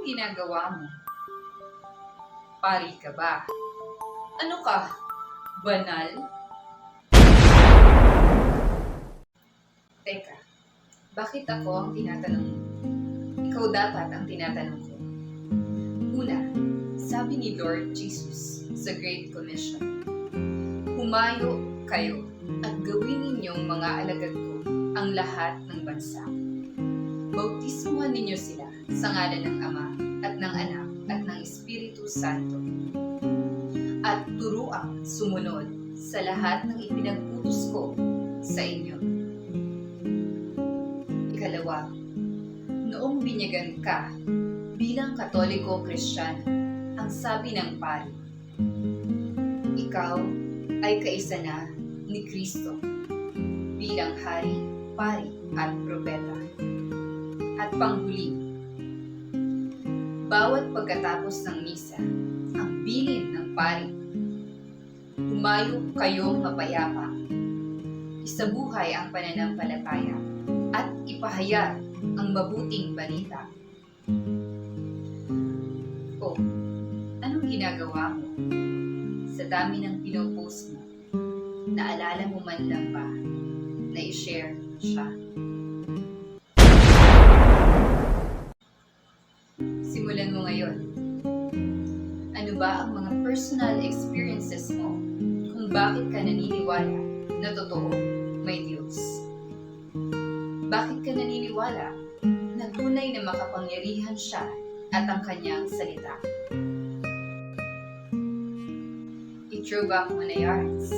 Anong ginagawa mo? Pari ka ba? Ano ka? Banal? Teka, bakit ako ang tinatanong mo? Ikaw dapat ang tinatanong ko. Una, sabi ni Lord Jesus sa Great Commission, humayo kayo at gawin ninyong mga alagad ko ang lahat ng bansa. Bautismuhan ninyo sila sa ngalan ng Ama at ng Anak at ng Espiritu Santo. At turuang sumunod sa lahat ng ipinag-utos ko sa inyo. Ikalawa, noong binyagan ka bilang Katoliko Kristiyano, ang sabi ng pari, ikaw ay kaisa na ni Kristo bilang hari, pari at propeta. At panghuli, bawat pagkatapos ng misa, ang bilin ng pari, humayo kayong mapayapa, isabuhay ang pananampalataya, at ipahayag ang mabuting balita. O, anong ginagawa mo? Sa dami ng pinopost mo, naalala mo man lang ba na i-share siya? Simulan mo ngayon. Ano ba ang mga personal experiences mo kung bakit ka naniniwala na totoo may Diyos? Bakit ka naniniwala na tunay na makapangyarihan siya at ang kanyang salita? I-throwback mo na yards.